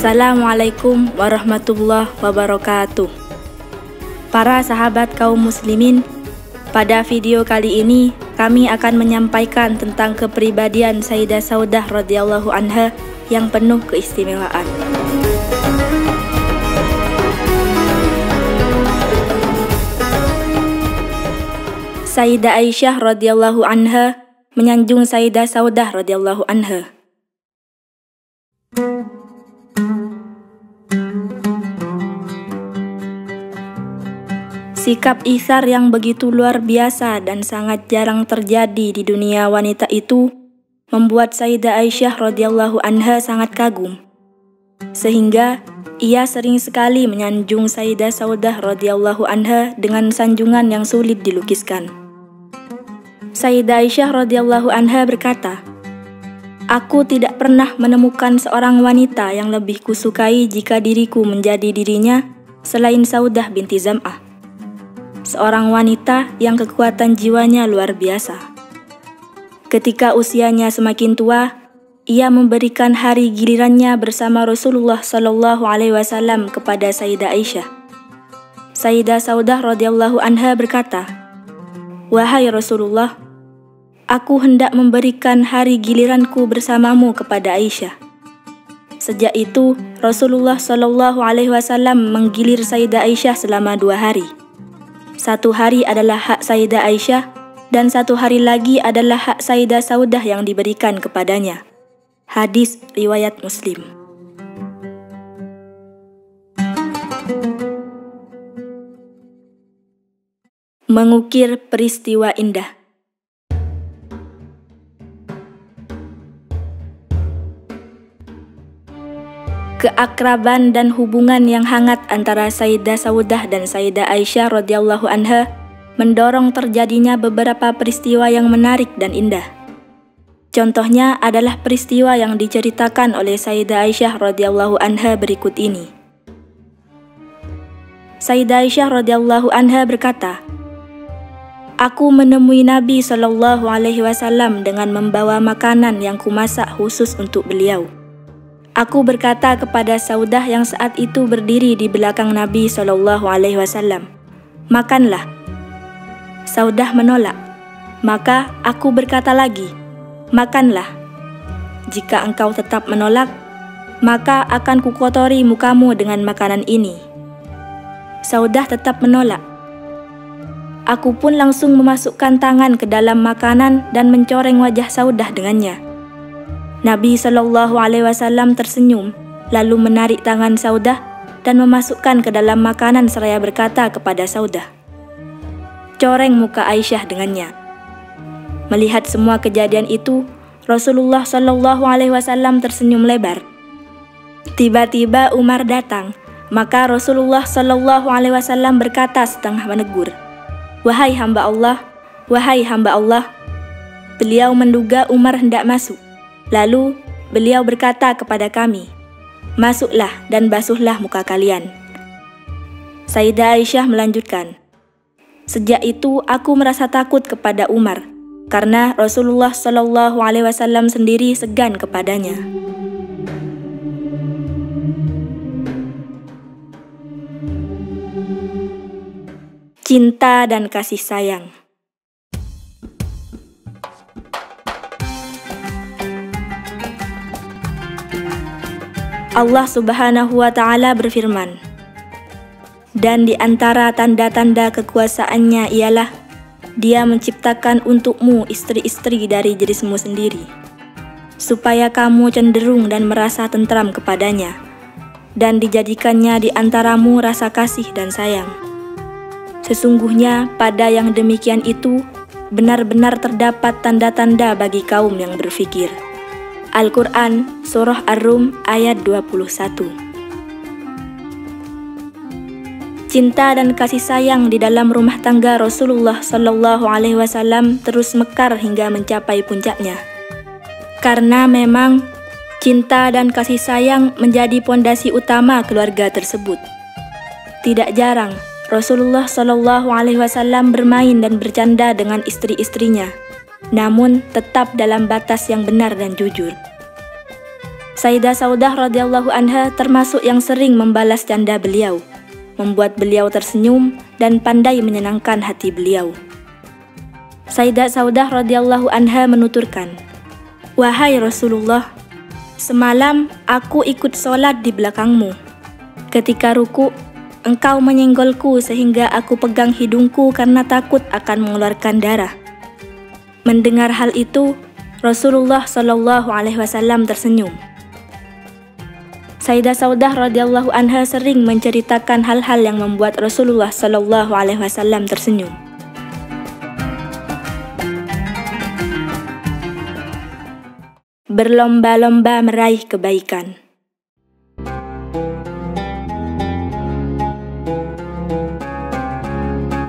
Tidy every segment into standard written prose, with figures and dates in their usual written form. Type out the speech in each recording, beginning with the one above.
Assalamualaikum warahmatullahi wabarakatuh. Para sahabat kaum muslimin, pada video kali ini kami akan menyampaikan tentang kepribadian Sayyidah Saudah radhiyallahu anha yang penuh keistimewaan. Sayyidah Aisyah radhiyallahu anha menyanjung Sayyidah Saudah radhiyallahu anha. Sikap itsar yang begitu luar biasa dan sangat jarang terjadi di dunia wanita itu membuat Sayyidah Aisyah radhiyallahu anha sangat kagum. Sehingga ia sering sekali menyanjung Sayyidah Saudah radhiyallahu anha dengan sanjungan yang sulit dilukiskan. Sayyidah Aisyah radhiyallahu anha berkata, "Aku tidak pernah menemukan seorang wanita yang lebih kusukai jika diriku menjadi dirinya selain Saudah binti Zam'ah. Seorang wanita yang kekuatan jiwanya luar biasa. Ketika usianya semakin tua, ia memberikan hari gilirannya bersama Rasulullah Shallallahu Alaihi Wasallam kepada Sayyidah Aisyah. Sayyidah Saudah radhiyallahu anha berkata, "Wahai Rasulullah, aku hendak memberikan hari giliranku bersamamu kepada Aisyah." Sejak itu, Rasulullah Shallallahu Alaihi Wasallam menggilir Sayyidah Aisyah selama 2 hari. 1 hari adalah hak Sayyidah Aisyah dan 1 hari lagi adalah hak Sayyidah Saudah yang diberikan kepadanya. Hadis riwayat Muslim. Mengukir peristiwa indah. Keakraban dan hubungan yang hangat antara Sayyidah Saudah dan Sayyidah Aisyah radhiyallahu anha mendorong terjadinya beberapa peristiwa yang menarik dan indah. Contohnya adalah peristiwa yang diceritakan oleh Sayyidah Aisyah radhiyallahu anha berikut ini. Sayyidah Aisyah radhiyallahu anha berkata, "Aku menemui Nabi Shallallahu Alaihi Wasallam dengan membawa makanan yang kumasak khusus untuk beliau. Aku berkata kepada Saudah yang saat itu berdiri di belakang Nabi Shallallahu Alaihi Wasallam, 'Makanlah.' Saudah menolak. Maka aku berkata lagi, 'Makanlah. Jika engkau tetap menolak, maka akan kukotori mukamu dengan makanan ini.' Saudah tetap menolak. Aku pun langsung memasukkan tangan ke dalam makanan dan mencoreng wajah Saudah dengannya. Nabi Shallallahu Alaihi Wasallam tersenyum, lalu menarik tangan Saudah dan memasukkan ke dalam makanan seraya berkata kepada Saudah, 'Coreng muka Aisyah dengannya.' Melihat semua kejadian itu, Rasulullah Shallallahu Alaihi Wasallam tersenyum lebar. Tiba-tiba Umar datang, maka Rasulullah Shallallahu Alaihi Wasallam berkata setengah menegur, 'Wahai hamba Allah, wahai hamba Allah.' Beliau menduga Umar hendak masuk. Lalu beliau berkata kepada kami, 'Masuklah dan basuhlah muka kalian.' Sayyidah Aisyah melanjutkan, 'Sejak itu aku merasa takut kepada Umar, karena Rasulullah Shallallahu Alaihi Wasallam sendiri segan kepadanya.'" Cinta dan kasih sayang. Allah Subhanahu wa Ta'ala berfirman, "Dan di antara tanda-tanda kekuasaannya ialah Dia menciptakan untukmu istri-istri dari jenismu sendiri, supaya kamu cenderung dan merasa tentram kepadanya, dan dijadikannya di antaramu rasa kasih dan sayang. Sesungguhnya pada yang demikian itu benar-benar terdapat tanda-tanda bagi kaum yang berfikir." Al-Quran, Surah Ar-Rum, ayat 21. Cinta dan kasih sayang di dalam rumah tangga Rasulullah Shallallahu Alaihi Wasallam terus mekar hingga mencapai puncaknya. Karena memang cinta dan kasih sayang menjadi pondasi utama keluarga tersebut. Tidak jarang Rasulullah Shallallahu Alaihi Wasallam bermain dan bercanda dengan istri-istrinya, namun tetap dalam batas yang benar dan jujur. Sayyidah Saudah radhiyallahu anha termasuk yang sering membalas canda beliau, membuat beliau tersenyum dan pandai menyenangkan hati beliau. Sayyidah Saudah radhiyallahu anha menuturkan, "Wahai Rasulullah, semalam aku ikut sholat di belakangmu. Ketika ruku, engkau menyenggolku sehingga aku pegang hidungku karena takut akan mengeluarkan darah." Mendengar hal itu, Rasulullah Shallallahu Alaihi Wasallam tersenyum. Sayyidah Saudah radhiyallahu anha sering menceritakan hal-hal yang membuat Rasulullah Shallallahu Alaihi Wasallam tersenyum. Berlomba-lomba meraih kebaikan.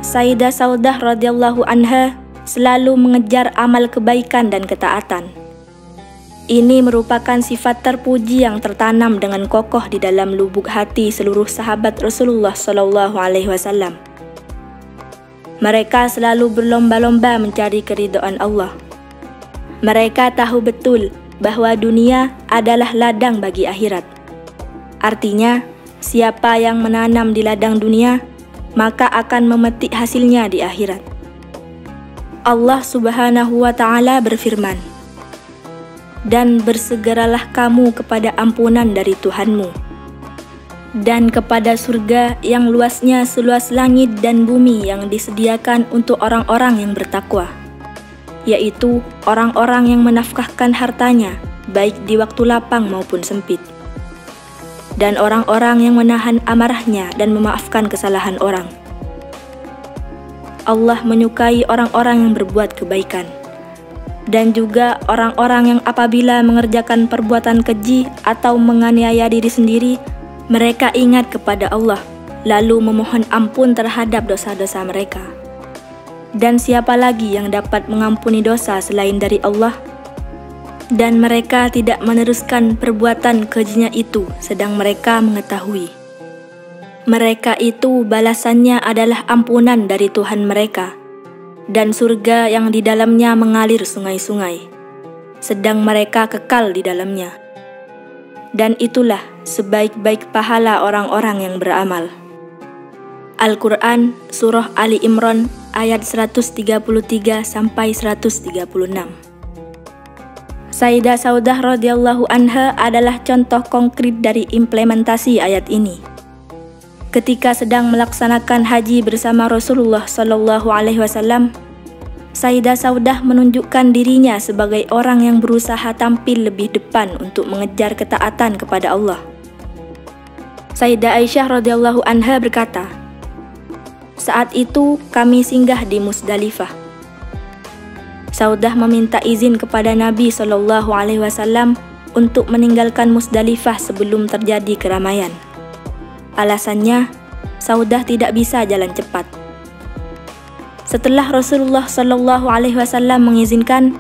Sayyidah Saudah radhiyallahu anha selalu mengejar amal kebaikan dan ketaatan. Ini merupakan sifat terpuji yang tertanam dengan kokoh di dalam lubuk hati seluruh sahabat Rasulullah Shallallahu Alaihi Wasallam. Mereka selalu berlomba-lomba mencari keridhaan Allah. Mereka tahu betul bahwa dunia adalah ladang bagi akhirat. Artinya, siapa yang menanam di ladang dunia, maka akan memetik hasilnya di akhirat. Allah Subhanahu wa Ta'ala berfirman, "Dan bersegeralah kamu kepada ampunan dari Tuhanmu, dan kepada surga yang luasnya seluas langit dan bumi yang disediakan untuk orang-orang yang bertakwa, yaitu orang-orang yang menafkahkan hartanya baik di waktu lapang maupun sempit, dan orang-orang yang menahan amarahnya dan memaafkan kesalahan orang. Allah menyukai orang-orang yang berbuat kebaikan, dan juga orang-orang yang apabila mengerjakan perbuatan keji atau menganiaya diri sendiri, mereka ingat kepada Allah, lalu memohon ampun terhadap dosa-dosa mereka. Dan siapa lagi yang dapat mengampuni dosa selain dari Allah? Dan mereka tidak meneruskan perbuatan kejinya itu, sedang mereka mengetahui. Mereka itu balasannya adalah ampunan dari Tuhan mereka, dan surga yang di dalamnya mengalir sungai-sungai, sedang mereka kekal di dalamnya. Dan itulah sebaik-baik pahala orang-orang yang beramal." Al-Quran Surah Ali Imran ayat 133 sampai 136. Sayyidah Saudah radhiyallahu anha adalah contoh konkret dari implementasi ayat ini. Ketika sedang melaksanakan haji bersama Rasulullah Shallallahu Alaihi Wasallam, Sayyidah Saudah menunjukkan dirinya sebagai orang yang berusaha tampil lebih depan untuk mengejar ketaatan kepada Allah. Sayyidah Aisyah radhiyallahu anha berkata, "Saat itu kami singgah di Musdalifah. Saudah meminta izin kepada Nabi Shallallahu Alaihi Wasallam untuk meninggalkan Musdalifah sebelum terjadi keramaian. Alasannya, Saudah tidak bisa jalan cepat. Setelah Rasulullah Shallallahu Alaihi Wasallam mengizinkan,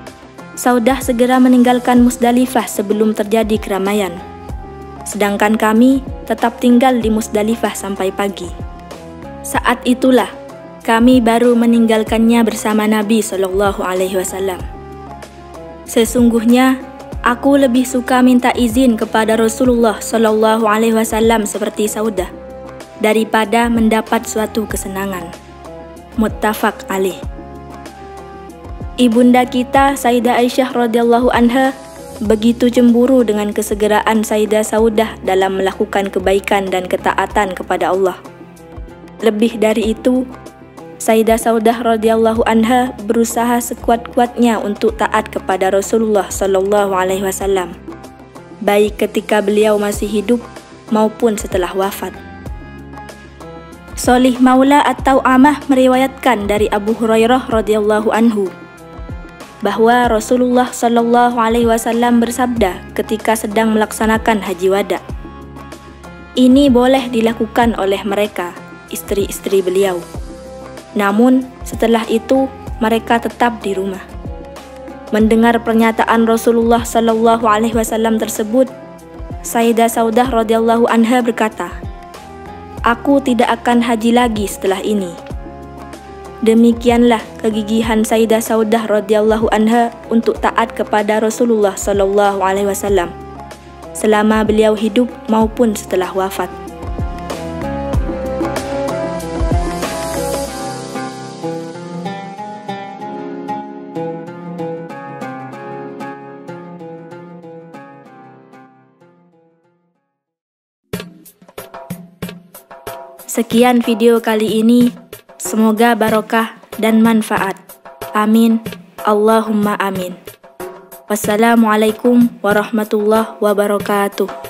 Saudah segera meninggalkan Musdalifah sebelum terjadi keramaian. Sedangkan kami tetap tinggal di Musdalifah sampai pagi. Saat itulah kami baru meninggalkannya bersama Nabi Shallallahu Alaihi Wasallam. Sesungguhnya aku lebih suka minta izin kepada Rasulullah Shallallahu Alaihi Wasallam seperti Saudah daripada mendapat suatu kesenangan." Muttafaq alaih. Ibunda kita Sayyidah Aisyah radhiyallahu anha begitu cemburu dengan kesegeraan Sayyidah Saudah dalam melakukan kebaikan dan ketaatan kepada Allah. Lebih dari itu, Sayyidah Saudah radhiyallahu anha berusaha sekuat-kuatnya untuk taat kepada Rasulullah Shallallahu Alaihi Wasallam, baik ketika beliau masih hidup maupun setelah wafat. Sholih Maula atau Amah meriwayatkan dari Abu Hurairah radhiyallahu anhu bahwa Rasulullah Shallallahu Alaihi Wasallam bersabda ketika sedang melaksanakan haji wada, "Ini boleh dilakukan oleh mereka, istri-istri beliau. Namun setelah itu mereka tetap di rumah." Mendengar pernyataan Rasulullah Shallallahu Alaihi Wasallam tersebut, Sayyidah Saudah radhiyallahu anha berkata, "Aku tidak akan haji lagi setelah ini." Demikianlah kegigihan Sayyidah Saudah radhiyallahu anha untuk taat kepada Rasulullah Shallallahu Alaihi Wasallam, selama beliau hidup maupun setelah wafat. Sekian video kali ini, semoga barokah dan manfaat. Amin. Allahumma amin. Wassalamualaikum warahmatullahi wabarakatuh.